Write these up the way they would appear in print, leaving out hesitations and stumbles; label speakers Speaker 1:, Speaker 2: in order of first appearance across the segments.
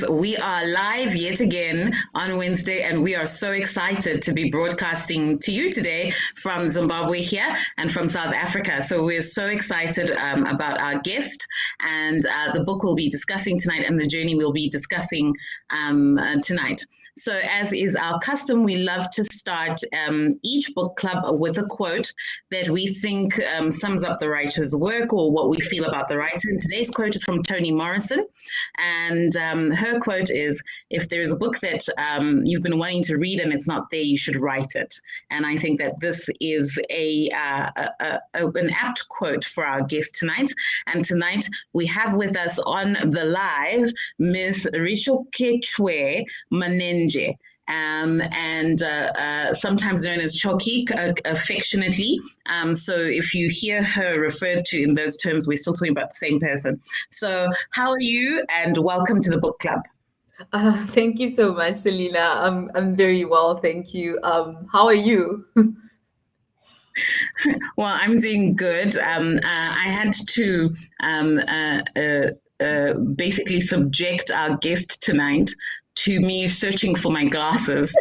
Speaker 1: We are live yet again on Wednesday, and we are so excited to be broadcasting to you today from Zimbabwe here and from South Africa. So we're so excited about our guest and the book we'll be discussing tonight and the journey we'll be discussing tonight. So as is our custom, we love to start each book club with a quote that we think sums up the writer's work or what we feel about the writer. And today's quote is from Toni Morrison, and her quote is, "If there is a book that you've been wanting to read and it's not there, you should write it." And I think that this is an apt quote for our guest tonight. And tonight we have with us on the live Miss Rešoketšwe Manenzhe. And sometimes known as Choki affectionately. So if you hear her referred to in those terms, we're still talking about the same person. So how are you? And welcome to the book club.
Speaker 2: Thank you so much, Selena. I'm very well, thank you. How are you?
Speaker 1: Well, I'm doing good. I had to basically subject our guest tonight to me searching for my glasses.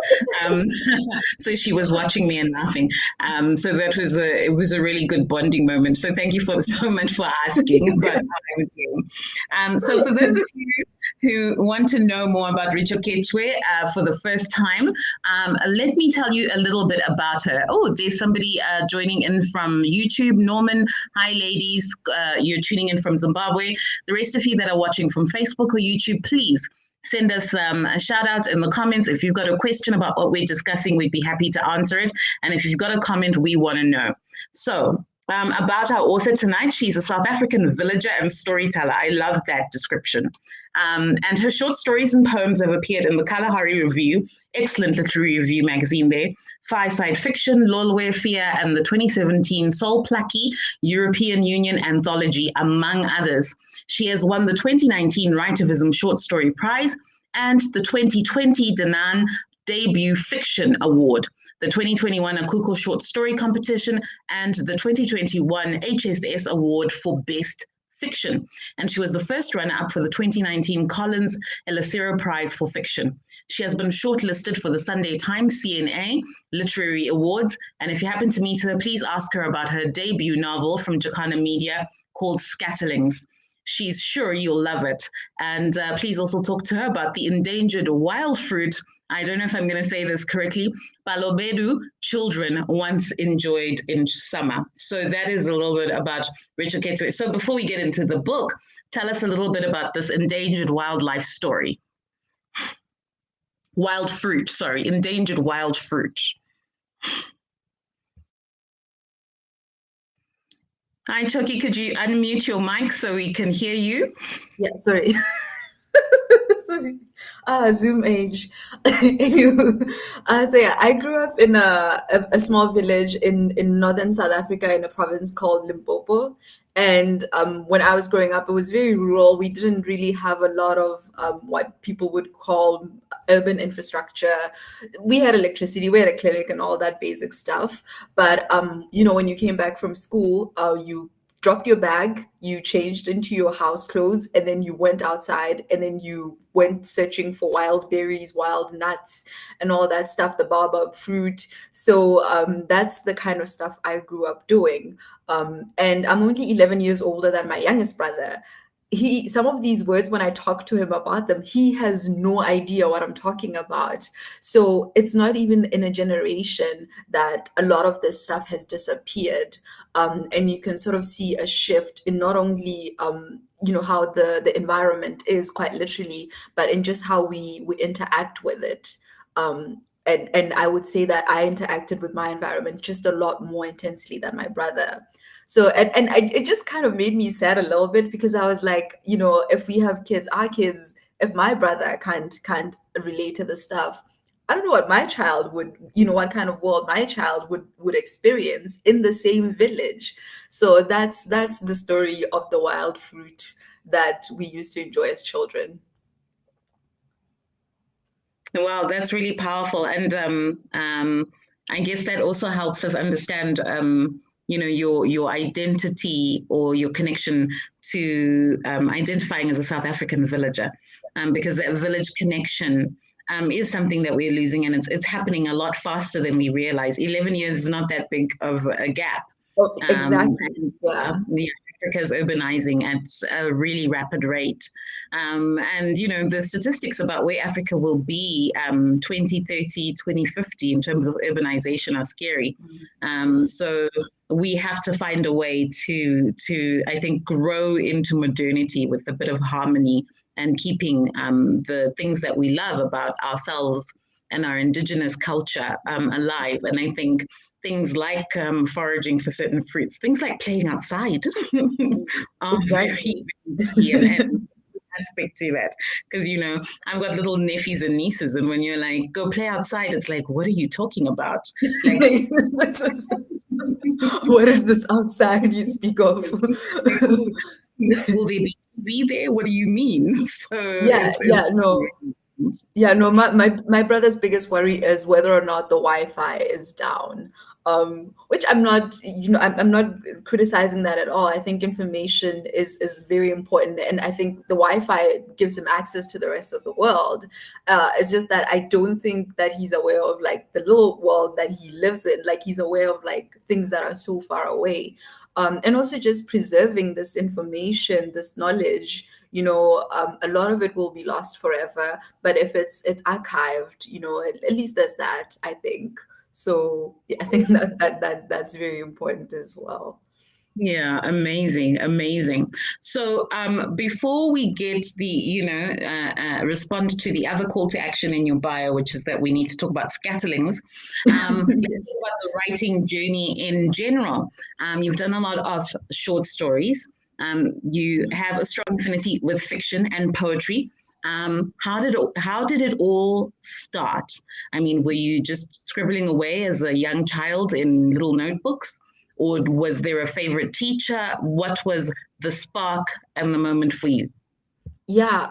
Speaker 1: So she was watching me and laughing. So that was it was a really good bonding moment. So thank you so much for asking about how I was doing. So for those of you who want to know more about Rešoketšwe for the first time, let me tell you a little bit about her. Oh, there's somebody joining in from YouTube. Norman, hi ladies. You're tuning in from Zimbabwe. The rest of you that are watching from Facebook or YouTube, please send us a shout out in the comments. If you've got a question about what we're discussing, we'd be happy to answer it. And if you've got a comment, we want to know. So about our author tonight, she's a South African villager and storyteller. I love that description. And her short stories and poems have appeared in the Kalahari Review, excellent literary review magazine there, Fireside Fiction, Lolwe Fear, and the 2017 Sol Plaatje European Union Anthology, among others. She has won the 2019 Writivism Short Story Prize and the 2020 Danan Debut Fiction Award, the 2021 Akuko Short Story Competition, and the 2021 HSS Award for Best Fiction. And she was the first runner-up for the 2019 Collins Elisero Prize for Fiction. She has been shortlisted for the Sunday Times CNA Literary Awards. And if you happen to meet her, please ask her about her debut novel from Jacana Media called Scatterlings. She's sure you'll love it. And please also talk to her about the endangered wild fruit. I don't know if I'm going to say this correctly. Balobedu children once enjoyed in summer. So that is a little bit about Rešoketšwe. So before we get into the book, tell us a little bit about this endangered wildlife story. Wild fruit, sorry, endangered wild fruit. Hi, Choki, could you unmute your mic so we can hear you?
Speaker 2: Yeah, sorry. Zoom age. So yeah, I grew up in a small village in northern South Africa in a province called Limpopo. And when I was growing up, it was very rural. We didn't really have a lot of what people would call urban infrastructure. We had electricity, we had a clinic and all that basic stuff. But, when you came back from school, you dropped your bag, you changed into your house clothes, and then you went outside, and then you went searching for wild berries, wild nuts, and all that stuff, the baobab fruit. So that's the kind of stuff I grew up doing. And I'm only 11 years older than my youngest brother. Some of these words, when I talk to him about them, he has no idea what I'm talking about. So it's not even in a generation that a lot of this stuff has disappeared. And you can sort of see a shift in not only how the environment is, quite literally, but in just how we interact with it. And I would say that I interacted with my environment just a lot more intensely than my brother. So it just kind of made me sad a little bit, because I was like, if we have kids, our kids, if my brother can't relate to the stuff, I don't know what my child would, what kind of world my child would experience in the same village. So that's the story of the wild fruit that we used to enjoy as children.
Speaker 1: Wow, that's really powerful. And I guess that also helps us understand your identity or your connection to identifying as a South African villager. because that village connection is something that we're losing, and it's happening a lot faster than we realize. 11 years is not that big of a gap.
Speaker 2: Oh, exactly.
Speaker 1: And,
Speaker 2: Yeah.
Speaker 1: Africa is urbanizing at a really rapid rate. And, the statistics about where Africa will be 2030, 2050 in terms of urbanization are scary. So we have to find a way to I think, grow into modernity with a bit of harmony and keeping the things that we love about ourselves and our indigenous culture alive. And I think things like foraging for certain fruits, things like playing outside are
Speaker 2: Exactly.
Speaker 1: very key and aspect to that. Because, I've got little nephews and nieces, and when you're like, go play outside, it's like, what are you talking about? Like,
Speaker 2: What is this outside you speak of?
Speaker 1: will they be there? What do you mean? So
Speaker 2: Yeah, yeah, no. Yeah, no, my brother's biggest worry is whether or not the Wi-Fi is down. Which I'm not, I'm not criticizing that at all. I think information is very important, and I think the Wi-Fi gives him access to the rest of the world. It's just that I don't think that he's aware of like the little world that he lives in. Like he's aware of like things that are so far away, and also just preserving this information, this knowledge. A lot of it will be lost forever, but if it's archived, at least there's that, I think. So yeah, I think that's very important as well.
Speaker 1: Yeah, amazing, amazing. So before we get respond to the other call to action in your bio, which is that we need to talk about scatterlings, let's
Speaker 2: Yes.
Speaker 1: talk about the writing journey in general. You've done a lot of short stories. You have a strong affinity with fiction and poetry. How did it all start? I mean, were you just scribbling away as a young child in little notebooks? Or was there a favorite teacher? What was the spark and the moment for you?
Speaker 2: Yeah,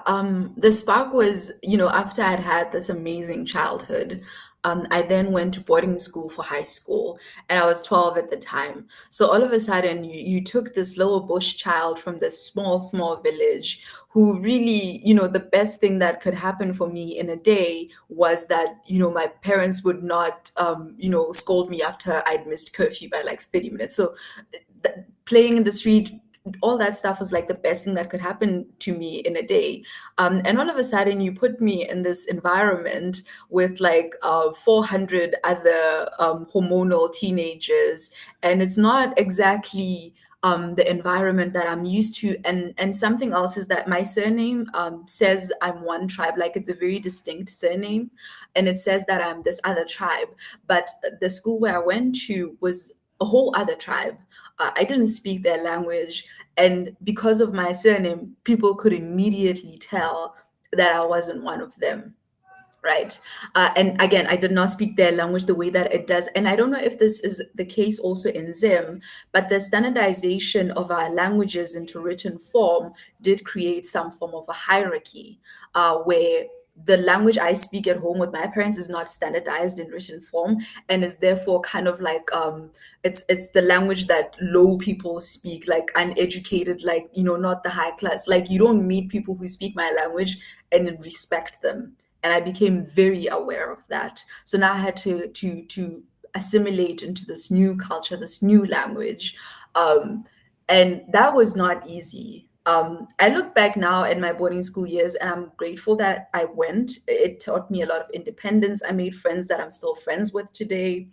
Speaker 2: the spark was, after I'd had this amazing childhood, I then went to boarding school for high school, and I was 12 at the time. So all of a sudden, you took this little bush child from this small, small village who really, the best thing that could happen for me in a day was that, my parents would not, scold me after I'd missed curfew by like 30 minutes. So playing in the street, all that stuff was like the best thing that could happen to me in a day. And all of a sudden, you put me in this environment with like 400 other hormonal teenagers, and it's not exactly the environment that I'm used to. And something else is that my surname says I'm one tribe, like it's a very distinct surname, and it says that I'm this other tribe. But the school where I went to was a whole other tribe. I didn't speak their language. And because of my surname, people could immediately tell that I wasn't one of them. Right. And again, I did not speak their language the way that it does. And I don't know if this is the case also in Zim, but the standardization of our languages into written form did create some form of a hierarchy where the language I speak at home with my parents is not standardized in written form and is therefore kind of like it's the language that low people speak, like uneducated, like not the high class. Like you don't meet people who speak my language and then respect them, and I became very aware of that. So now I had to assimilate into this new culture, this new language, and that was not easy. I look back now at my boarding school years, and I'm grateful that I went. It taught me a lot of independence. I made friends that I'm still friends with today.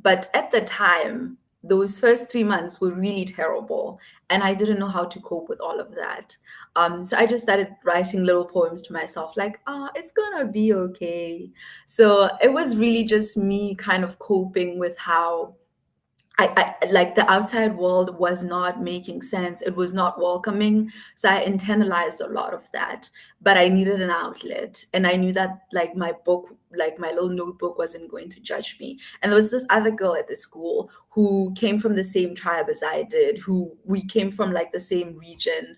Speaker 2: But at the time, those first 3 months were really terrible. And I didn't know how to cope with all of that. So I just started writing little poems to myself, like, oh, it's gonna be okay. So it was really just me kind of coping with how I like the outside world was not making sense. It was not welcoming. So I internalized a lot of that. But I needed an outlet. And I knew that like my book, like my little notebook wasn't going to judge me. And there was this other girl at the school who came from the same tribe as I did, who we came from like the same region.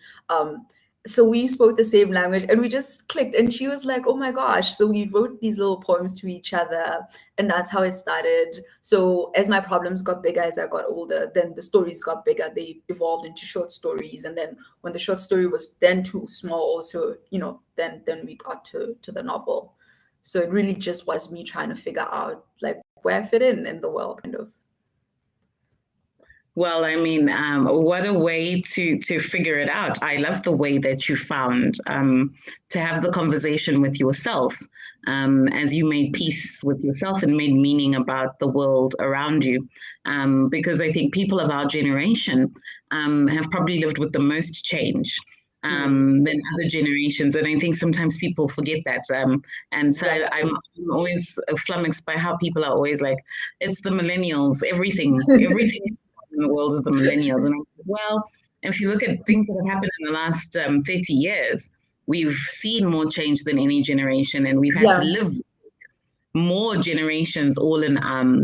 Speaker 2: so we spoke the same language and we just clicked, and she was like, oh my gosh. So we wrote these little poems to each other, and that's how it started. So as my problems got bigger as I got older, then the stories got bigger. They evolved into short stories, and then when the short story was then too small, so then we got to the novel. So it really just was me trying to figure out like where I fit in the world, kind of.
Speaker 1: Well, I mean, what a way to figure it out. I love the way that you found to have the conversation with yourself as you made peace with yourself and made meaning about the world around you. Because I think people of our generation have probably lived with the most change than other generations. And I think sometimes people forget that. And so I'm always flummoxed by how people are always like, it's the millennials, everything in the world of the millennials. And I'm like, well, if you look at things that have happened in the last 30 years, we've seen more change than any generation, and we've had to live more generations all in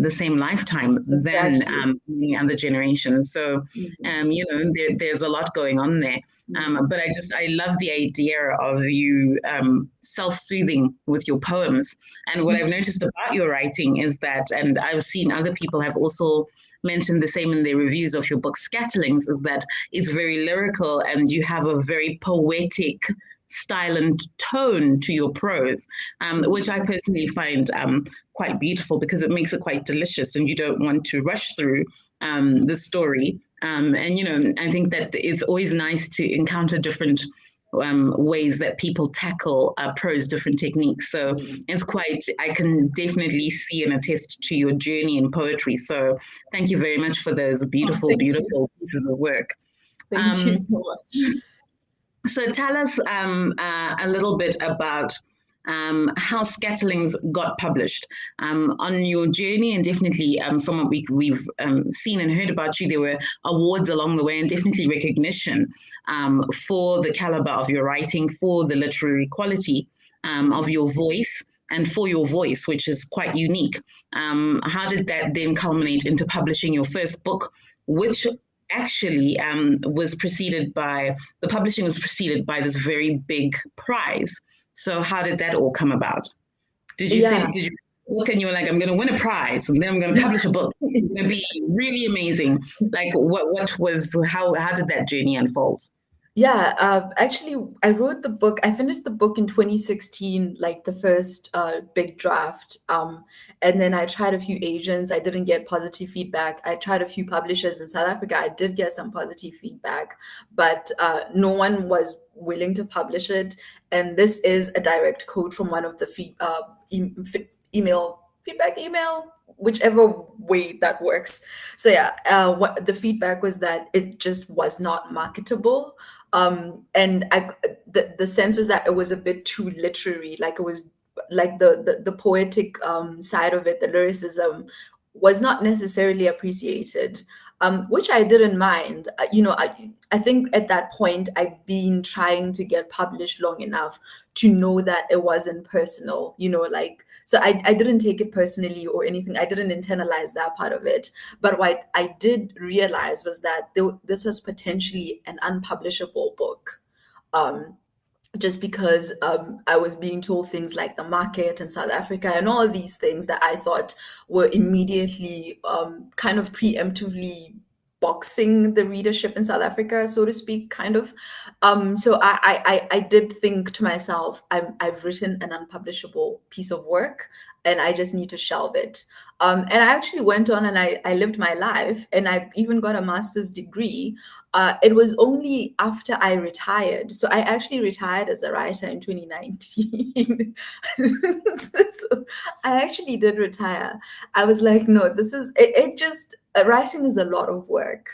Speaker 1: the same lifetime than many other generations. So, there's a lot going on there. But I love the idea of you self-soothing with your poems. And what I've noticed about your writing is that, and I've seen other people have also mentioned the same in their reviews of your book Scatterlings, is that it's very lyrical and you have a very poetic style and tone to your prose, which I personally find quite beautiful because it makes it quite delicious and you don't want to rush through the story. And, I think that it's always nice to encounter different ways that people tackle prose, different techniques. So I can definitely see and attest to your journey in poetry. So thank you very much for those beautiful pieces of work.
Speaker 2: Thank you so much.
Speaker 1: So tell us a little bit about how Scatterlings got published on your journey, and definitely from what we've seen and heard about you, there were awards along the way and definitely recognition for the caliber of your writing, for the literary quality of your voice, and for your voice, which is quite unique. How did that then culminate into publishing your first book, which actually the publishing was preceded by this very big prize? So how did that all come about? Did you look and you were like, I'm going to win a prize and then I'm going to publish a book? It's going to be really amazing. Like how did that journey unfold?
Speaker 2: Yeah, actually, I finished the book in 2016, like the first big draft. And then I tried a few agents. I didn't get positive feedback. I tried a few publishers in South Africa. I did get some positive feedback, but no one was willing to publish it. And this is a direct quote from one of the feedback email, whichever way that works. So yeah, what the feedback was that it just was not marketable. And the sense was that it was a bit too literary, like it was like the poetic side of it, the lyricism was not necessarily appreciated, which I didn't mind. I think at that point I'd been trying to get published long enough to know that it wasn't personal, so I didn't take it personally or anything. I didn't internalize that part of it. But what I did realize was that this was potentially an unpublishable book. Just because I was being told things like the market in South Africa and all of these things that I thought were immediately kind of preemptively boxing the readership in South Africa, so to speak, kind of. So I did think to myself, I've written an unpublishable piece of work and I just need to shelve it. And I actually went on and I lived my life and I even got a master's degree. It was only after I retired. So I actually retired as a writer in 2019. So I actually did retire. I was like, no, writing is a lot of work.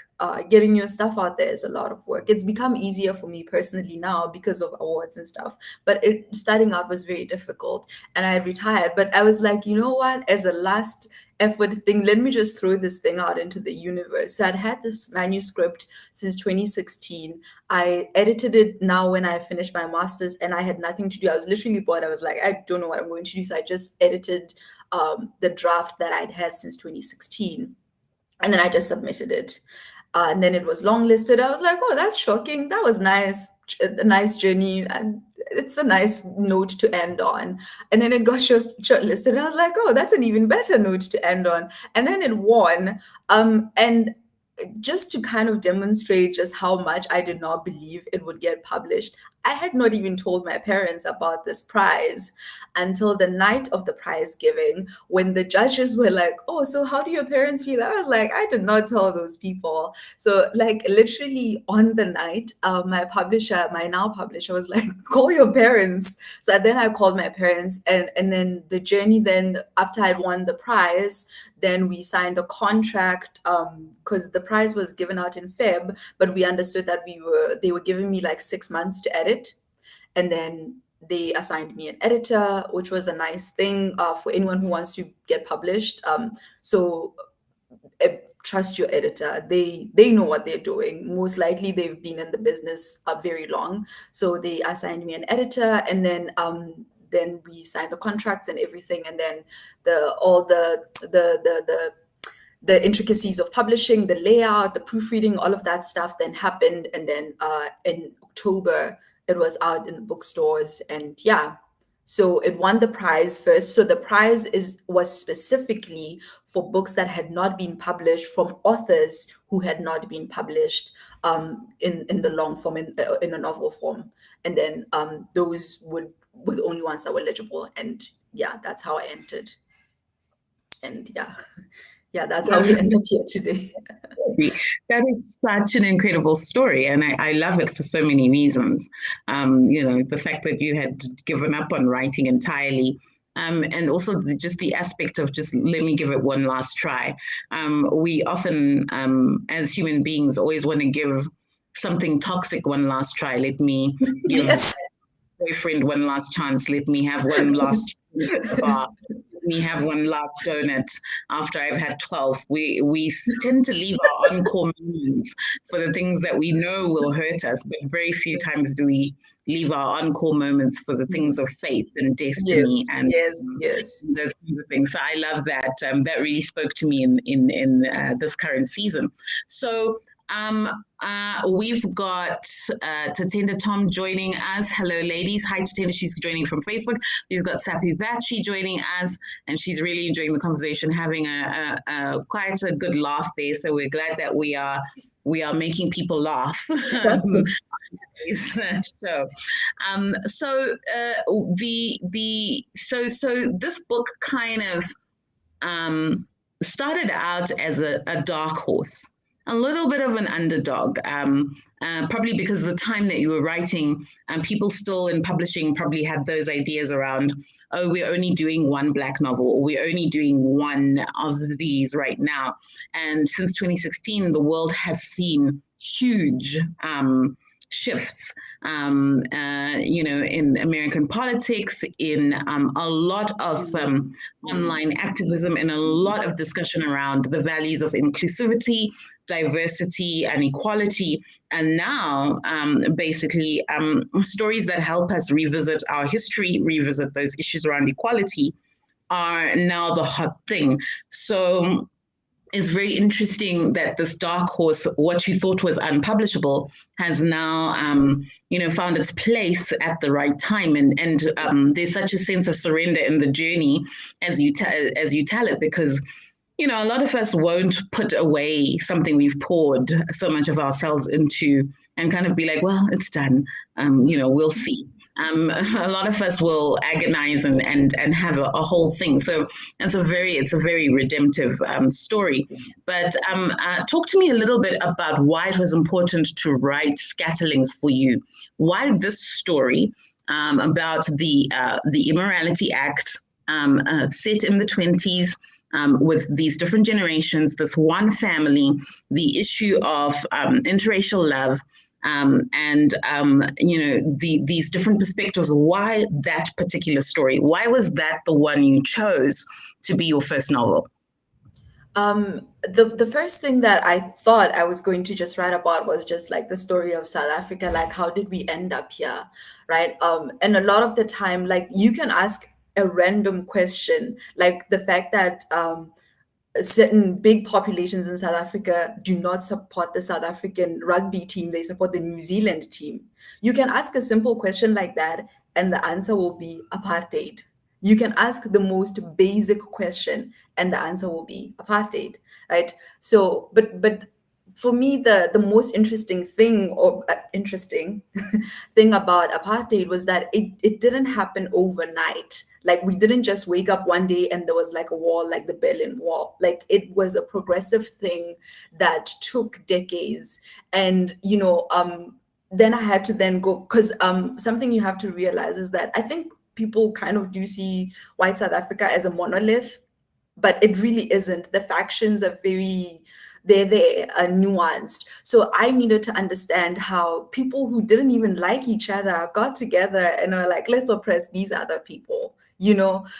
Speaker 2: Getting your stuff out there is a lot of work. It's become easier for me personally now because of awards and stuff. But starting out was very difficult and I retired. But I was like, you know what? As a last effort thing, let me just throw this thing out into the universe. So I'd had this manuscript since 2016. I edited it now when I finished my master's and I had nothing to do. I was literally bored. I was like, I don't know what I'm going to do. So I just edited the draft that I'd had since 2016. And then I just submitted it. And then it was longlisted. I was like, oh, that's shocking. That was nice. a nice journey, and it's a nice note to end on. And then it got shortlisted, and I was like, oh, that's an even better note to end on. And then it won. And just to kind of demonstrate just how much I did not believe it would get published, I had not even told my parents about this prize until the night of the prize giving, when the judges were like, oh, so how do your parents feel? I was like, I did not tell those people. So like literally on the night, my now publisher was like, call your parents. So then I called my parents, and then the journey, then after I'd won the prize, then we signed a contract, because the prize was given out in Feb, but we understood that they were giving me like 6 months to edit. And then they assigned me an editor, which was a nice thing for anyone who wants to get published. So trust your editor. They know what they're doing. Most likely they've been in the business very long. So they assigned me an editor, and then we signed the contracts and everything, and then all the intricacies of publishing, the layout, the proofreading, all of that stuff then happened. And then in October, it was out in the bookstores. And yeah, so it won the prize first. So the prize was specifically for books that had not been published, from authors who had not been published in the long form, in a novel form. And then those were the only ones that were legible. And yeah, that's how I entered. And yeah, that's how we end up here today.
Speaker 1: That is such an incredible story, and I love it for so many reasons. The fact that you had given up on writing entirely, and also just the aspect of just let me give it one last try. We often, as human beings, always want to give something toxic one last try. Let me give
Speaker 2: Yes.
Speaker 1: my boyfriend one last chance. Let me have one last bar. Me have one last donut after I've had 12. We tend to leave our encore moments for the things that we know will hurt us, but very few times do we leave our encore moments for the things of faith and destiny and
Speaker 2: yes.
Speaker 1: those kinds of things. So I love that. That really spoke to me in this current season. So we've got Tatenda Tom joining us. Hello, ladies. Hi, Tatenda. She's joining from Facebook. We've got Sapi Bachi joining us, and she's really enjoying the conversation, having quite a good laugh there. So we're glad that we are making people laugh.
Speaker 2: That's good.
Speaker 1: So this book kind of started out as a dark horse. A little bit of an underdog, probably because the time that you were writing, people still in publishing probably had those ideas around, oh, we're only doing one Black novel, or we're only doing one of these right now. And since 2016, the world has seen huge shifts, in American politics, in a lot of online activism, and a lot of discussion around the values of inclusivity, diversity, and equality. And now, basically, stories that help us revisit our history, revisit those issues around equality, are now the hot thing. So it's very interesting that this dark horse, what you thought was unpublishable, has now, found its place at the right time. And there's such a sense of surrender in the journey as you tell it, because, a lot of us won't put away something we've poured so much of ourselves into and kind of be like, well, it's done. We'll see. A lot of us will agonize and have a whole thing. So it's a very redemptive story. But talk to me a little bit about why it was important to write Scatterlings for you. Why this story about the Immorality Act set in the 20s, with these different generations, this one family, the issue of interracial love, these different perspectives. Why that particular story? Why was that the one you chose to be your first novel?
Speaker 2: The first thing that I thought I was going to just write about was just like the story of South Africa, like how did we end up here, right? And a lot of the time, like you can ask a random question, like the fact that certain big populations in South Africa do not support the South African rugby team, they support the New Zealand team. You can ask a simple question like that, and the answer will be apartheid. You can ask the most basic question, and the answer will be apartheid, right? So, but for me, the most interesting thing, or interesting thing about apartheid was that it didn't happen overnight. Like, we didn't just wake up one day and there was like a wall, like the Berlin Wall. Like, it was a progressive thing that took decades. And then I had to then go, because something you have to realize is that I think people kind of do see white South Africa as a monolith, but it really isn't. The factions are they're nuanced. So I needed to understand how people who didn't even like each other got together and were like, let's oppress these other people.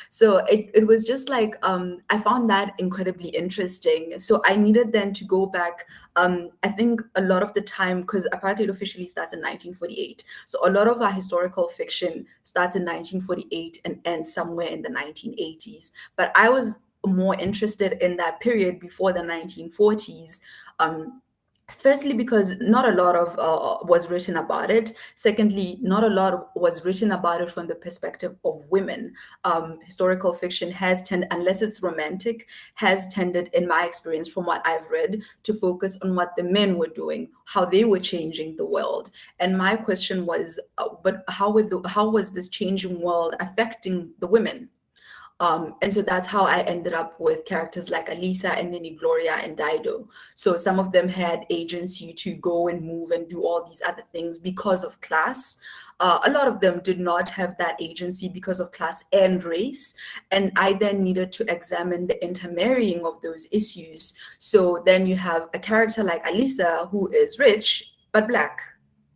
Speaker 2: So it was just like, I found that incredibly interesting. So I needed then to go back. I think a lot of the time, because apartheid officially starts in 1948, so a lot of our historical fiction starts in 1948 and ends somewhere in the 1980s. But I was more interested in that period before the 1940s. Firstly, because not a lot of was written about it. Secondly, not a lot was written about it from the perspective of women. Historical fiction has tended, unless it's romantic, has tended, in my experience, from what I've read, to focus on what the men were doing, how they were changing the world. And my question was, but how was this changing world affecting the women? And so that's how I ended up with characters like Alisa and Nini Gloria and Dido. So some of them had agency to go and move and do all these other things because of class. A lot of them did not have that agency because of class and race. And I then needed to examine the intermarrying of those issues. So then you have a character like Alisa, who is rich but Black,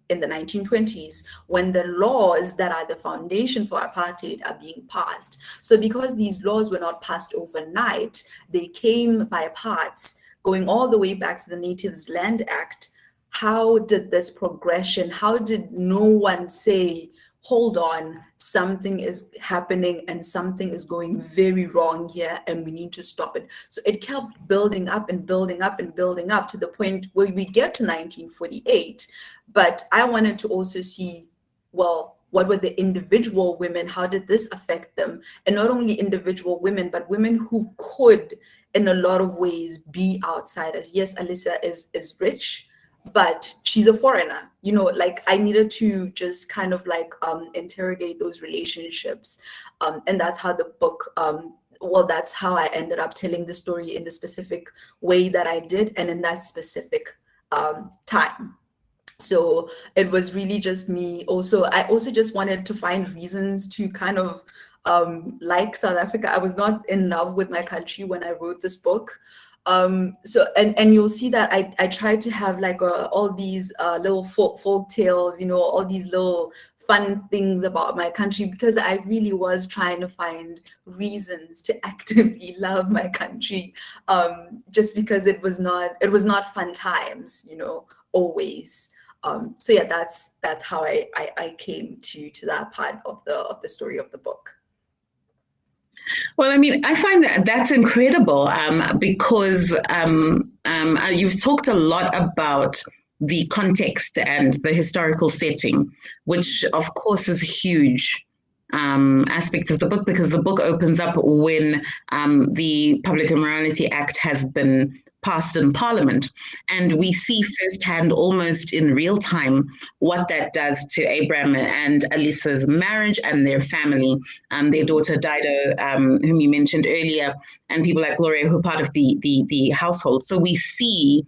Speaker 2: in the 1920s, when the laws that are the foundation for apartheid are being passed. So because these laws were not passed overnight, they came by parts, going all the way back to the Natives Land Act. How did this progression, how did no one say, hold on, something is happening and something is going very wrong here and we need to stop it? So it kept building up and building up and building up to the point where we get to 1948. But I wanted to also see, well, what were the individual women? How did this affect them? And not only individual women, but women who could, in a lot of ways, be outsiders. Yes, Alisa is rich, but she's a foreigner. Like, I needed to just kind of like interrogate those relationships. And that's how the book, that's how I ended up telling the story in the specific way that I did and in that specific time. So it was really just me. I also just wanted to find reasons to kind of like South Africa. I was not in love with my country when I wrote this book. So you'll see that I tried to have like all these little folk tales, all these little fun things about my country, because I really was trying to find reasons to actively love my country, just because it was not fun times, always. So yeah, that's how I came to that part of the story of the book.
Speaker 1: Well, I mean, I find that's incredible because you've talked a lot about the context and the historical setting, which of course is a huge aspect of the book, because the book opens up when the Public Immorality Act has been passed in Parliament. And we see firsthand, almost in real time, what that does to Abraham and Alisa's marriage and their family, their daughter Dido, whom you mentioned earlier, and people like Gloria, who are part of the household. So we see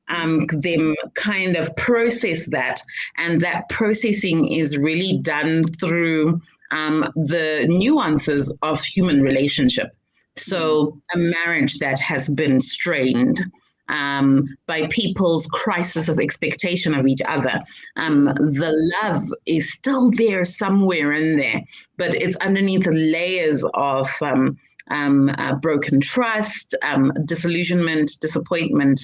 Speaker 1: them kind of process that, and that processing is really done through the nuances of human relationship. So a marriage that has been strained by people's crisis of expectation of each other. The love is still there somewhere in there, but it's underneath the layers of broken trust, disillusionment, disappointment.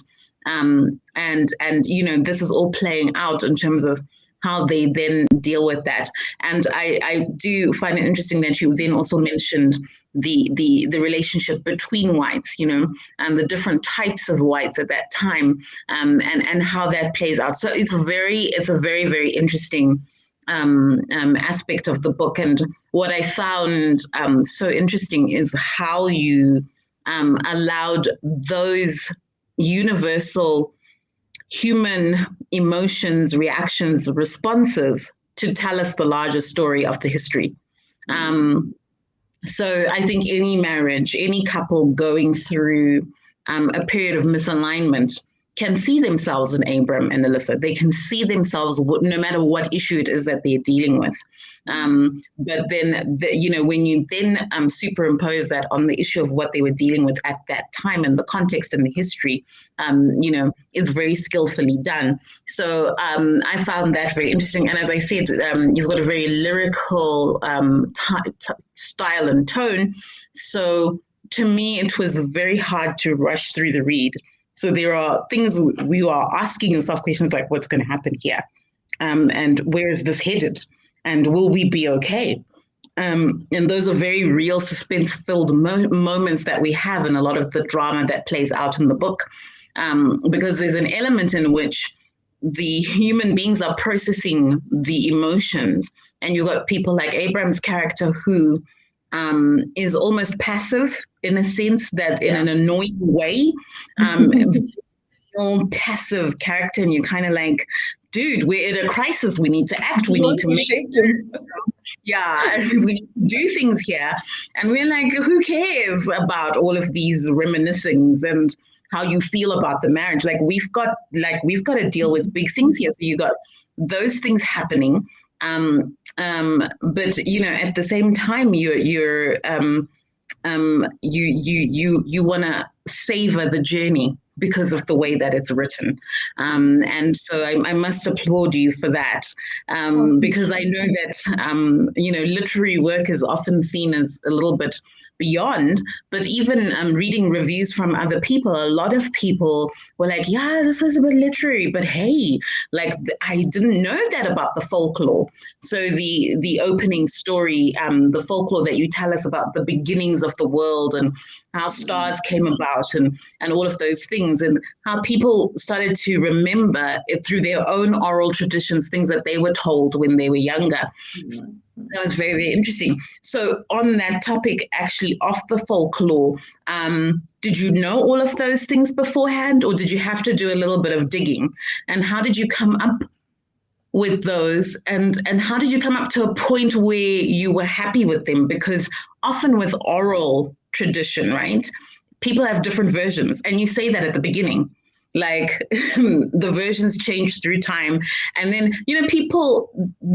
Speaker 1: And this is all playing out in terms of how they then deal with that. And I do find it interesting that you then also mentioned the relationship between whites, and the different types of whites at that time, and how that plays out. So it's a very, very interesting aspect of the book. And what I found so interesting is how you allowed those universal human emotions, reactions, responses to tell us the larger story of the history. So I think any marriage, any couple going through a period of misalignment can see themselves in Abram and Alyssa. They can see themselves no matter what issue it is that they're dealing with. But then, when you then superimpose that on the issue of what they were dealing with at that time and the context and the history, it's very skillfully done. So I found that very interesting. And as I said, you've got a very lyrical style and tone. So to me, it was very hard to rush through the read. So there are things we are asking yourself questions like, what's going to happen here? And where is this headed? And will we be okay? And those are very real suspense-filled moments that we have in a lot of the drama that plays out in the book, because there's an element in which the human beings are processing the emotions. And you've got people like Abram's character who is almost passive in a sense that in an annoying way, passive character, and you're kind of like, dude, we're in a crisis. We need to act. We need to
Speaker 2: shake him.
Speaker 1: We need to do things here. And we're like, who cares about all of these reminiscings and how you feel about the marriage? Like we've got to deal with big things here. So you got those things happening. But at the same time, you want to savor the journey because of the way that it's written, and so I must applaud you for that, because I know that literary work is often seen as a little bit beyond, but even reading reviews from other people, a lot of people were like, yeah, this was a bit literary, but hey, like I didn't know that about the folklore. So the opening story, the folklore that you tell us about the beginnings of the world and how stars came about and all of those things, and how people started to remember it through their own oral traditions, things that they were told when they were younger. Mm-hmm. That was very, very interesting. So on that topic, actually, of the folklore, did you know all of those things beforehand, or did you have to do a little bit of digging? And how did you come up with those? And how did you come up to a point where you were happy with them? Because often with oral tradition, right, people have different versions. And you say that at the beginning. Like the versions change through time. And then, people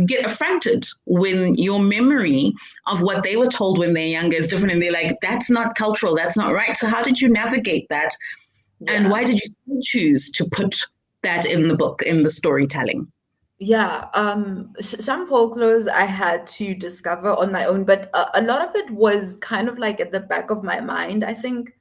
Speaker 1: get affronted when your memory of what they were told when they're younger is different. And they're like, that's not cultural. That's not right. So how did you navigate that? Yeah. And why did you still choose to put that in the book, in the storytelling?
Speaker 2: Yeah, some folklores I had to discover on my own, but a lot of it was kind of like at the back of my mind. I think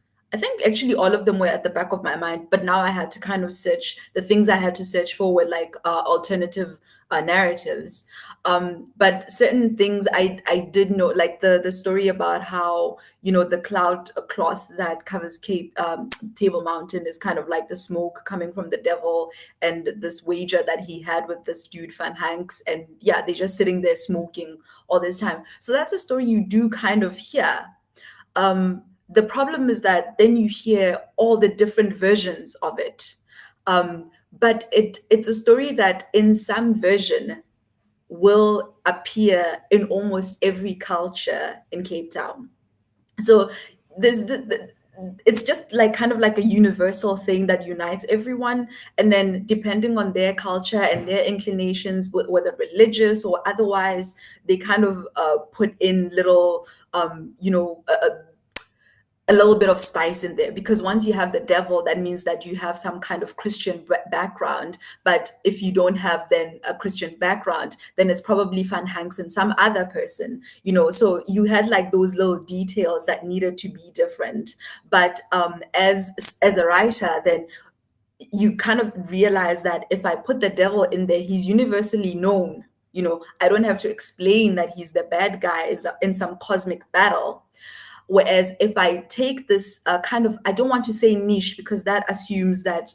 Speaker 2: actually all of them were at the back of my mind, but now I had to kind of search. The things I had to search for were like alternative narratives. But certain things I did know, like the story about how, the cloth that covers Table Mountain is kind of like the smoke coming from the devil, and this wager that he had with this dude Van Hanks, and yeah, they're just sitting there smoking all this time. So that's a story you do kind of hear. The problem is that then you hear all the different versions of it. But it's a story that in some version will appear in almost every culture in Cape Town. So there's it's just like kind of like a universal thing that unites everyone. And then depending on their culture and their inclinations, whether religious or otherwise, they kind of put in little, a little bit of spice in there, because once you have the devil, that means that you have some kind of Christian background. But if you don't have then a Christian background, then it's probably Van Hanks and some other person, so you had like those little details that needed to be different. But as a writer, then you kind of realize that if I put the devil in there, he's universally known. I don't have to explain that he's the bad guy in some cosmic battle. Whereas if I take this kind of, I don't want to say niche because that assumes that,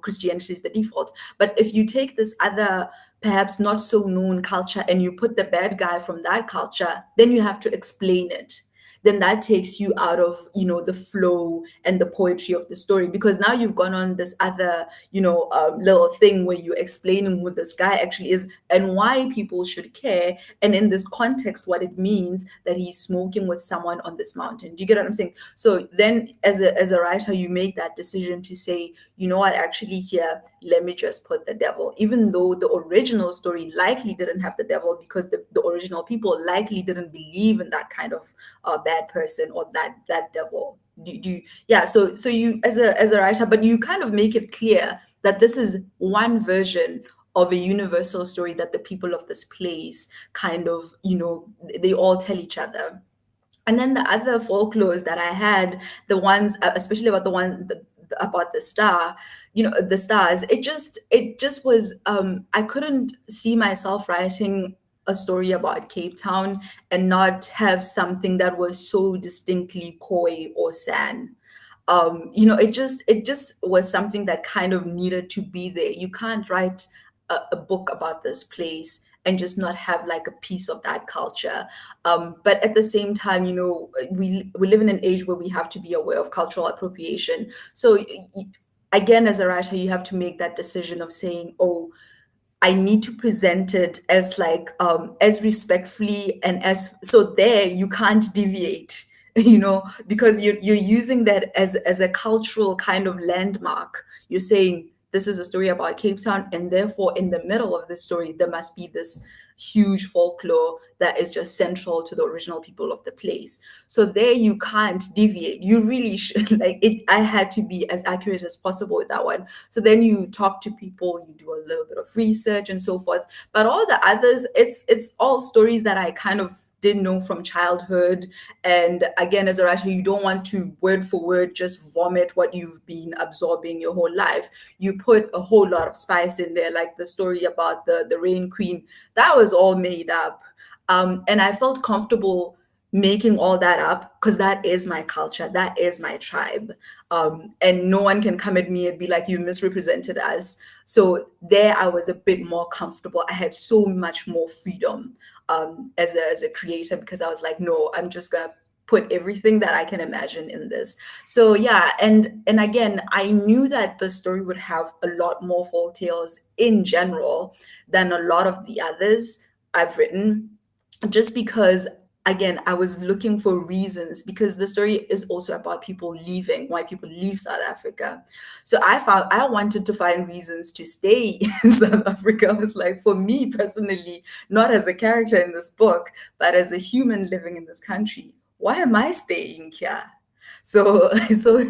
Speaker 2: Christianity is the default. But if you take this other, perhaps not so known culture and you put the bad guy from that culture, then you have to explain it. Then that takes you out of, the flow and the poetry of the story, because now you've gone on this other, little thing where you're explaining who this guy actually is and why people should care. And in this context, what it means that he's smoking with someone on this mountain. Do you get what I'm saying? So then as a writer, you make that decision to say, you know what, actually here, let me just put the devil, even though the original story likely didn't have the devil, because the original people likely didn't believe in that kind of bad person or that devil. So you as a writer, but you kind of make it clear that this is one version of a universal story that the people of this place kind of, they all tell each other. And then the other folklores that I had, the ones, especially about about the star, the stars, it just was, I couldn't see myself writing a story about Cape Town and not have something that was so distinctly Khoi or San. It just was something that kind of needed to be there. You can't write a book about this place and just not have like a piece of that culture. But at the same time, we live in an age where we have to be aware of cultural appropriation. So again, as a writer, you have to make that decision of saying, oh, I need to present it as like as respectfully and so there you can't deviate, because you're using that as a cultural kind of landmark. You're saying this is a story about Cape Town, and therefore in the middle of the story there must be this huge folklore that is just central to the original people of the place. So there you can't deviate. You really should, like it. I had to be as accurate as possible with that one. So then you talk to people, you do a little bit of research and so forth. But all the others, it's all stories that I kind of didn't know from childhood. And again, as a writer, you don't want to word for word just vomit what you've been absorbing your whole life. You put a whole lot of spice in there, like the story about the Rain Queen. That was all made up. And I felt comfortable making all that up because that is my culture, that is my tribe. And no one can come at me and be like, you misrepresented us. So there I was a bit more comfortable. I had so much more freedom as a creator, because I was like, no, I'm just gonna put everything that I can imagine in this. So yeah, and again, I knew that the story would have a lot more folk tales in general than a lot of the others I've written, just because again, I was looking for reasons, because the story is also about people leaving, why people leave South Africa. So I wanted to find reasons to stay in South Africa. I was like, for me personally, not as a character in this book, but as a human living in this country, why am I staying here? So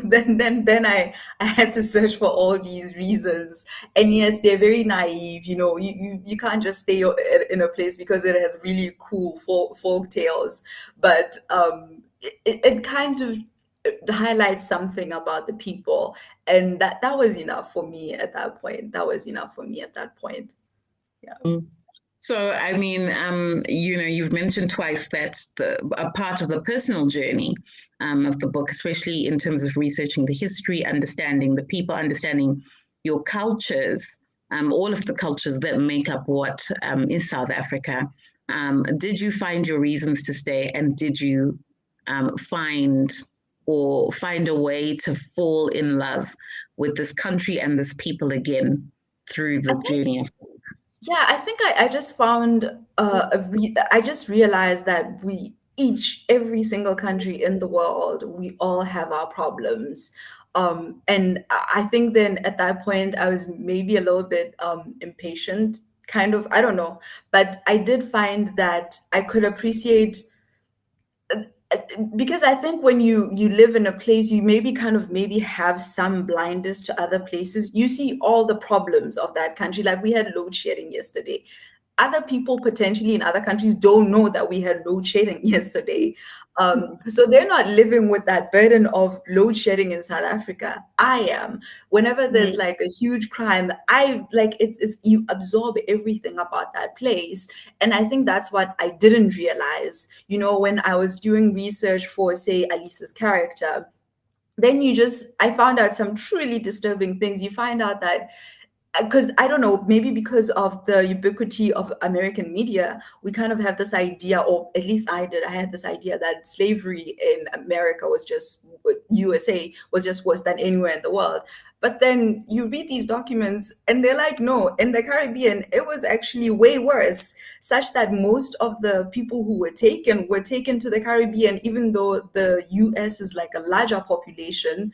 Speaker 2: then I had to search for all these reasons. And yes, they're very naive. You can't just stay in a place because it has really cool folk tales. But it kind of highlights something about the people, and that was enough for me at that point. Yeah.
Speaker 1: So, I mean, you've mentioned twice that a part of the personal journey of the book, especially in terms of researching the history, understanding the people, understanding your cultures, all of the cultures that make up what is South Africa. Did you find your reasons to stay, and did you find a way to fall in love with this country and this people again through the journey of the book?
Speaker 2: Yeah, I think I just found I just realized that every single country in the world, we all have our problems. And I think then at that point I was maybe a little bit impatient, kind of, I don't know, but I did find that I could appreciate, because I think when you live in a place, you maybe have some blindness to other places. You see all the problems of that country. Like we had load shedding yesterday. other people potentially in other countries don't know that we had load shedding yesterday. So they're not living with that burden of load shedding in South Africa. I am. Whenever there's like a huge crime, I like it's you absorb everything about that place. And I think that's what I didn't realize, when I was doing research for, say, Alice's character. Then I found out some truly disturbing things. You find out that, because I don't know, maybe because of the ubiquity of American media, we kind of have this idea, or at least I had this idea that slavery in America USA was just worse than anywhere in the world. But then you read these documents and they're like, no, in the Caribbean, it was actually way worse, such that most of the people who were taken to the Caribbean, even though the US is like a larger population.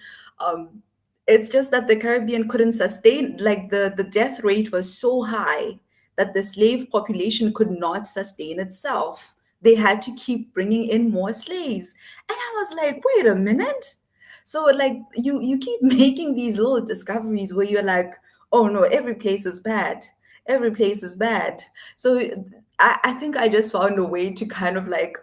Speaker 2: It's just that the Caribbean couldn't sustain, like the death rate was so high that the slave population could not sustain itself. They had to keep bringing in more slaves. And I was like, wait a minute. So like you keep making these little discoveries where you're like, oh no, every place is bad. Every place is bad. So I think I just found a way to kind of like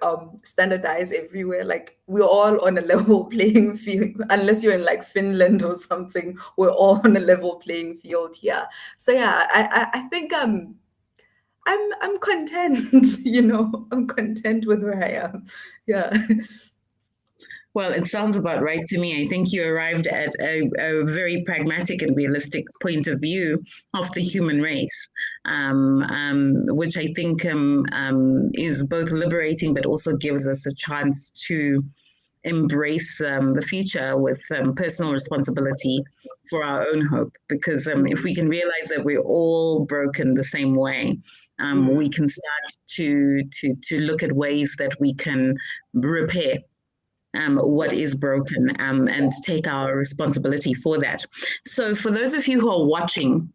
Speaker 2: standardize everywhere. Like we're all on a level playing field, unless you're in like Finland or something. We're all on a level playing field here. So yeah, I think I'm content. I'm content with where I am. Yeah.
Speaker 1: Well, it sounds about right to me. I think you arrived at a very pragmatic and realistic point of view of the human race, which I think is both liberating, but also gives us a chance to embrace the future with personal responsibility for our own hope. Because if we can realize that we're all broken the same way, we can start to look at ways that we can repair what is broken and take our responsibility for that. So for those of you who are watching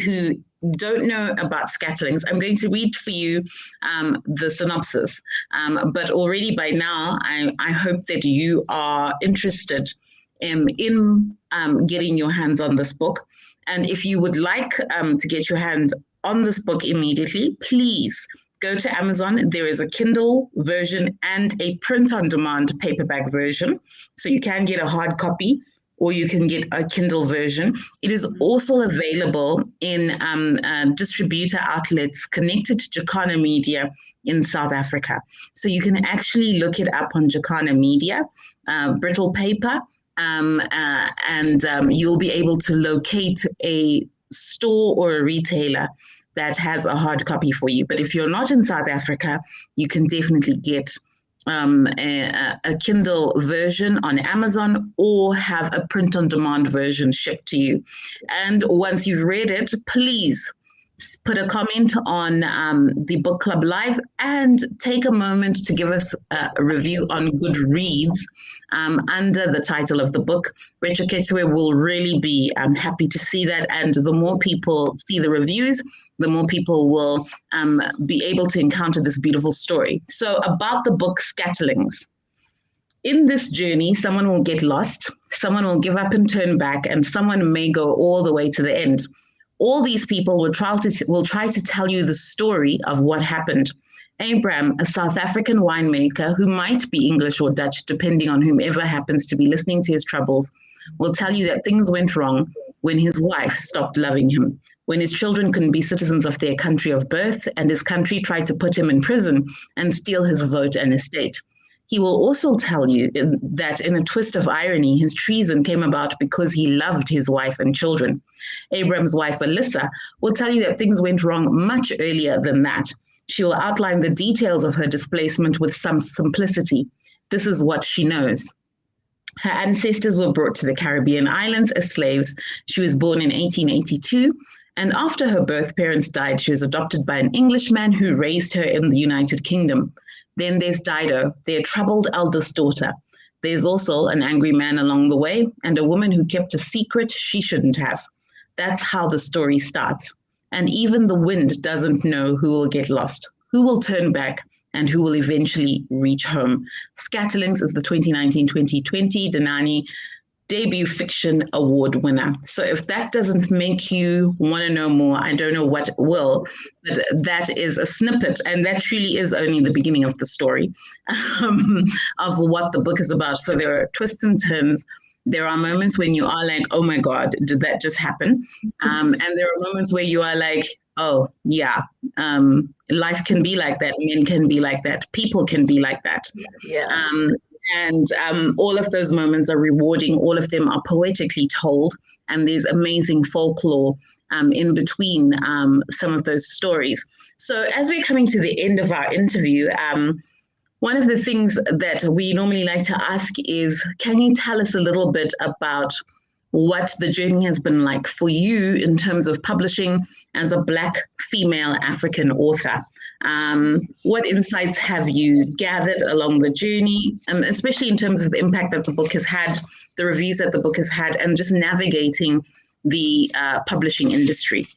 Speaker 1: who don't know about Scatterlings, I'm going to read for you the synopsis. But already by now, I hope that you are interested in getting your hands on this book. And if you would like to get your hands on this book immediately, please go to Amazon. There is a Kindle version and a print-on-demand paperback version. So you can get a hard copy or you can get a Kindle version. It is also available in distributor outlets connected to Jacana Media in South Africa. So you can actually look it up on Jacana Media, brittle paper, and you'll be able to locate a store or a retailer that has a hard copy for you. But if you're not in South Africa, you can definitely get a Kindle version on Amazon or have a print-on-demand version shipped to you. And once you've read it, please put a comment on the Book Club Live and take a moment to give us a review on Goodreads under the title of the book. Rešoketšwe will really be happy to see that. And the more people see the reviews, the more people will be able to encounter this beautiful story. So about the book Scatterlings. In this journey, someone will get lost, someone will give up and turn back, and someone may go all the way to the end. All these people will try to tell you the story of what happened. Abraham, a South African winemaker who might be English or Dutch, depending on whomever happens to be listening to his troubles, will tell you that things went wrong when his wife stopped loving him, when his children couldn't be citizens of their country of birth, and his country tried to put him in prison and steal his vote and estate. He will also tell you that in a twist of irony, his treason came about because he loved his wife and children. Abraham's wife, Alyssa, will tell you that things went wrong much earlier than that. She will outline the details of her displacement with some simplicity. This is what she knows. Her ancestors were brought to the Caribbean islands as slaves. She was born in 1882, and after her birth, parents died. She was adopted by an Englishman who raised her in the United Kingdom. Then there's Dido, their troubled eldest daughter. There's also an angry man along the way and a woman who kept a secret she shouldn't have. That's how the story starts. And even the wind doesn't know who will get lost, who will turn back, and who will eventually reach home. Scatterlings is the 2019-2020 Denani debut fiction award winner. So if that doesn't make you want to know more, I don't know what will. But that is a snippet, and that truly is only the beginning of the story of what the book is about. So there are twists and turns. There are moments when you are like, oh my God, did that just happen? And there are moments where you are like, oh, yeah, life can be like that. Men can be like that. People can be like that.
Speaker 2: Yeah.
Speaker 1: And all of those moments are rewarding. All of them are poetically told. And there's amazing folklore in between some of those stories. So as we're coming to the end of our interview, one of the things that we normally like to ask is, can you tell us a little bit about what the journey has been like for you in terms of publishing as a Black female African author? What insights have you gathered along the journey, especially in terms of the impact that the book has had, the reviews that the book has had, and just navigating the publishing industry?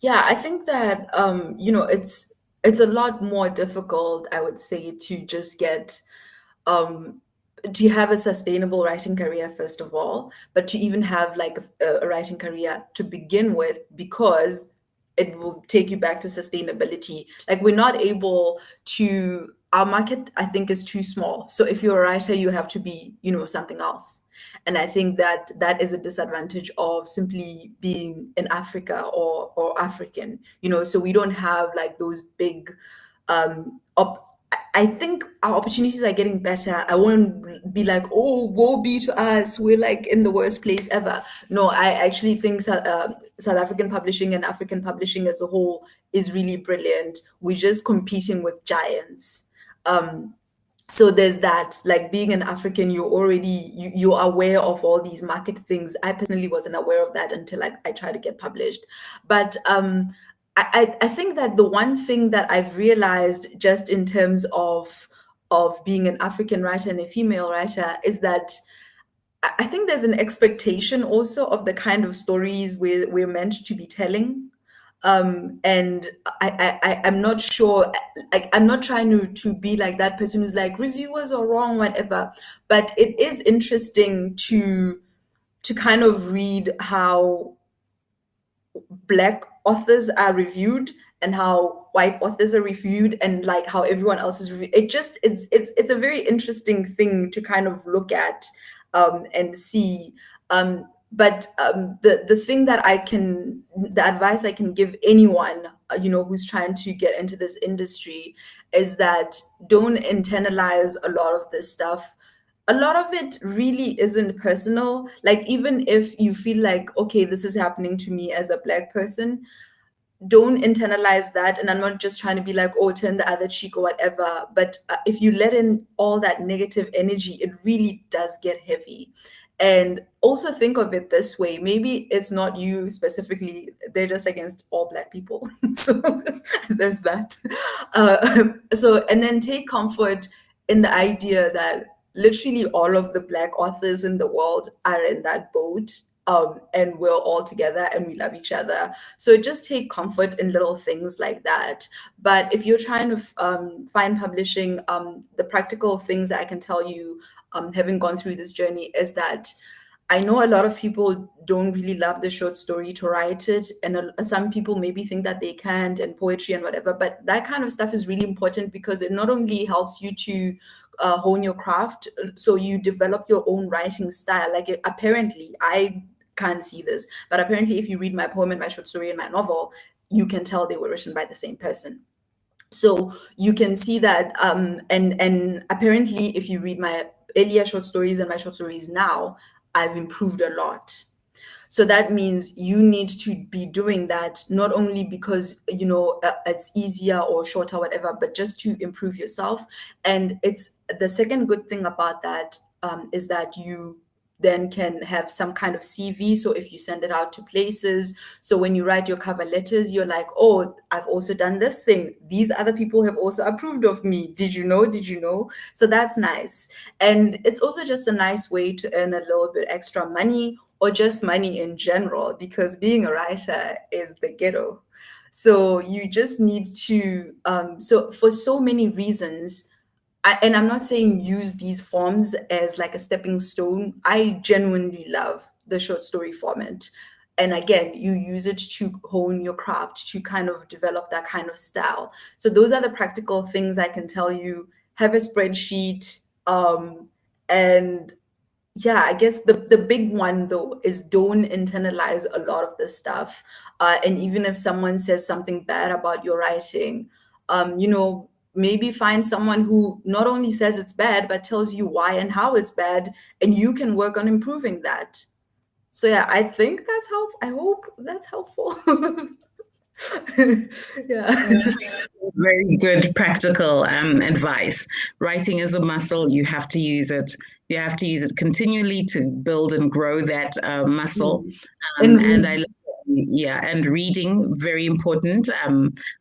Speaker 2: Yeah, I think that it's a lot more difficult, I would say, to just get to have a sustainable writing career first of all, but to even have like a writing career to begin with, because it will take you back to sustainability. Like we're not able to, our market, I think, is too small. So if you're a writer, you have to be, something else. And I think that that is a disadvantage of simply being in Africa or African, so we don't have like those big I think our opportunities are getting better. I won't be like, oh, woe be to us, we're like in the worst place ever. No, I actually think South African publishing and African publishing as a whole is really brilliant. We're just competing with giants. So there's that, like being an African, you're aware of all these market things. I personally wasn't aware of that until I tried to get published. But I think that the one thing that I've realized just in terms of being an African writer and a female writer is that I think there's an expectation also of the kind of stories we're meant to be telling. And I'm not sure, like I'm not trying to be like that person who's like reviewers are wrong, whatever. But it is interesting to kind of read how Black authors are reviewed and how white authors are reviewed and like how everyone else is reviewed. It's a very interesting thing to kind of look at and see. But the thing that the advice I can give anyone who's trying to get into this industry is that don't internalize a lot of this stuff. A lot of it really isn't personal. Like, even if you feel like, okay, this is happening to me as a Black person, don't internalize that. And I'm not just trying to be like, oh, turn the other cheek or whatever. But if you let in all that negative energy, it really does get heavy. And also think of it this way. Maybe it's not you specifically. They're just against all Black people. So there's that. And then take comfort in the idea that literally all of the Black authors in the world are in that boat, and we're all together and we love each other. So just take comfort in little things like that. But if you're trying to find publishing, the practical things that I can tell you, having gone through this journey, is that I know a lot of people don't really love the short story to write it, and some people maybe think that they can't, and poetry and whatever, but that kind of stuff is really important because it not only helps you to hone your craft, so you develop your own writing style. Like apparently, I can't see this, but apparently if you read my poem and my short story and my novel, you can tell they were written by the same person. So you can see that, and apparently if you read my earlier short stories and my short stories now, I've improved a lot. So that means you need to be doing that, not only because, it's easier or shorter, whatever, but just to improve yourself. And it's the second good thing about that, is that you then can have some kind of CV. So if you send it out to places, so when you write your cover letters, you're like, oh, I've also done this thing. These other people have also approved of me. Did you know? Did you know? So that's nice. And it's also just a nice way to earn a little bit extra money, or just money in general, because being a writer is the ghetto. So you just need to, so for so many reasons, and I'm not saying use these forms as like a stepping stone. I genuinely love the short story format. And again, you use it to hone your craft, to kind of develop that kind of style. So those are the practical things I can tell you. Have a spreadsheet. And yeah, I guess the big one though is don't internalize a lot of this stuff. And even if someone says something bad about your writing, maybe find someone who not only says it's bad but tells you why and how it's bad, and you can work on improving that. So yeah, I think that's helpful. I hope that's helpful. Yeah.
Speaker 1: Very good practical advice. Writing is a muscle. You have to use it. You have to use it continually to build and grow that muscle. And I, yeah, and reading, very important.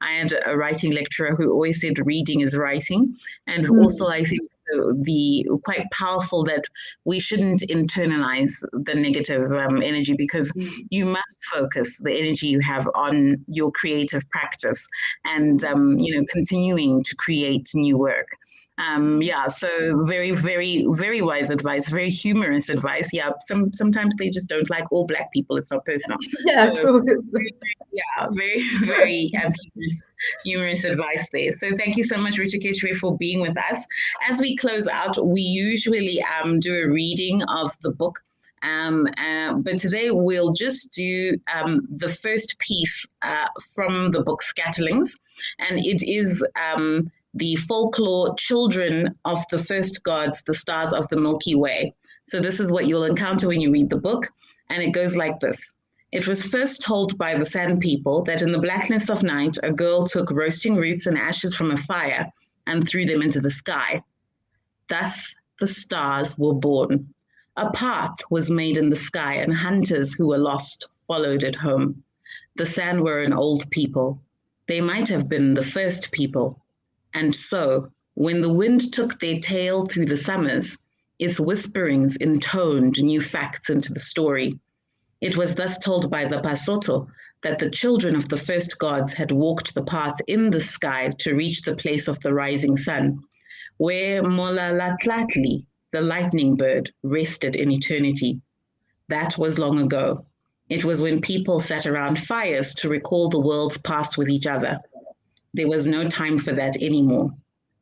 Speaker 1: I had a writing lecturer who always said reading is writing. And also, I think the quite powerful that we shouldn't internalize the negative energy, because you must focus the energy you have on your creative practice and continuing to create new work. So very, very, very wise advice, very humorous advice. Yeah, sometimes they just don't like all Black people. It's not personal.
Speaker 2: Yeah,
Speaker 1: very, very humorous advice there. So thank you so much, Rešoketšwe, for being with us. As we close out, we usually do a reading of the book. But today we'll just do the first piece from the book Scatterlings, and it is the folklore Children of the First Gods, the Stars of the Milky Way. So this is what you'll encounter when you read the book, and it goes like this. It was first told by the Sand People that in the blackness of night, a girl took roasting roots and ashes from a fire and threw them into the sky. Thus the stars were born. A path was made in the sky, and hunters who were lost followed it home. The Sand were an old people. They might have been the first people. And so, when the wind took their tale through the summers, its whisperings intoned new facts into the story. It was thus told by the Basotho that the children of the first gods had walked the path in the sky to reach the place of the rising sun, where Molalatlatli, the lightning bird, rested in eternity. That was long ago. It was when people sat around fires to recall the world's past with each other. There was no time for that anymore.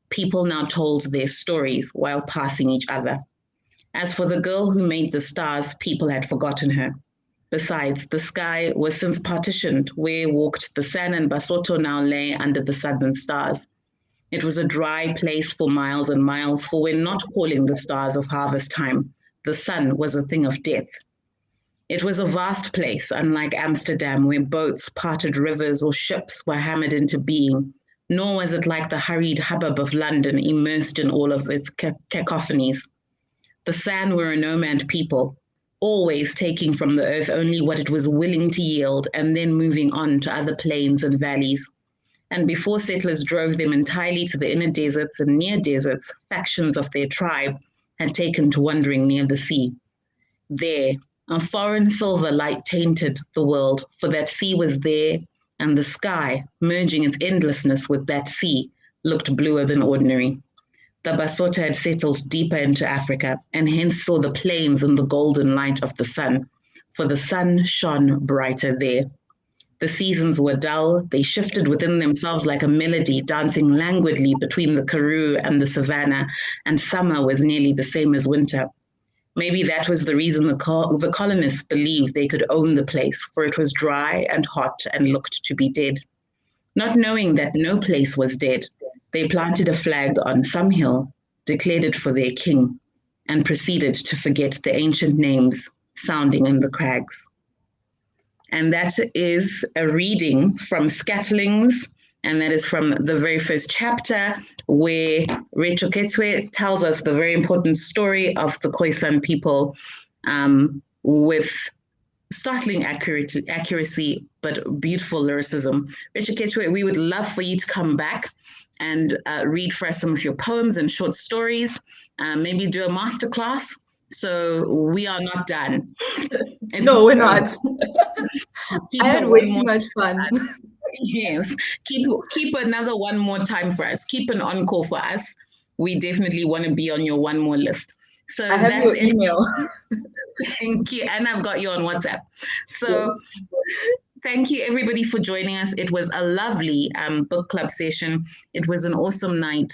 Speaker 1: People now told their stories while passing each other. As for the girl who made the stars, people had forgotten her. Besides, the sky was since partitioned, where walked the San and Basotho now lay under the southern stars. It was a dry place for miles and miles, for when not calling the stars of harvest time, the sun was a thing of death. It was a vast place, unlike Amsterdam, where boats, parted rivers, or ships were hammered into being, nor was it like the hurried hubbub of London, immersed in all of its cacophonies. The San were a nomad people, always taking from the earth only what it was willing to yield, and then moving on to other plains and valleys. And before settlers drove them entirely to the inner deserts and near deserts, factions of their tribe had taken to wandering near the sea. There, a foreign silver light tainted the world, for that sea was there, and the sky, merging its endlessness with that sea, looked bluer than ordinary. The Basotho had settled deeper into Africa, and hence saw the plains in the golden light of the sun, for the sun shone brighter there. The seasons were dull, they shifted within themselves like a melody, dancing languidly between the Karoo and the savannah, and summer was nearly the same as winter. Maybe that was the reason the colonists believed they could own the place, for it was dry and hot and looked to be dead. Not knowing that no place was dead, they planted a flag on some hill, declared it for their king, and proceeded to forget the ancient names sounding in the crags. And that is a reading from Scatterlings, and that is from the very first chapter, where Rešoketšwe tells us the very important story of the Khoisan people with startling accuracy, but beautiful lyricism. Rešoketšwe, we would love for you to come back and read for us some of your poems and short stories, maybe do a masterclass. So we are not done.
Speaker 2: No, we're not. I had way too much fun.
Speaker 1: Yes, keep another one more time for us. Keep an encore for us. we definitely want to be on your one more list. So
Speaker 2: I have your email.
Speaker 1: Thank you. And I've got you on WhatsApp. So
Speaker 2: Yes.
Speaker 1: thank you, everybody, for joining us. It was a lovely book club session. It was an awesome night,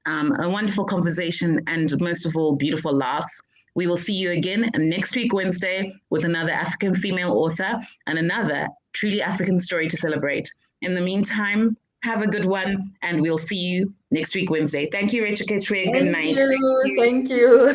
Speaker 1: a wonderful conversation, and most of all, beautiful laughs. We will see you again next week, Wednesday, with another African female author and another truly African story to celebrate. In the meantime, have a good one, and we'll see you next week, Wednesday. Thank you, Rešoketšwe. Good night.
Speaker 2: Thank you.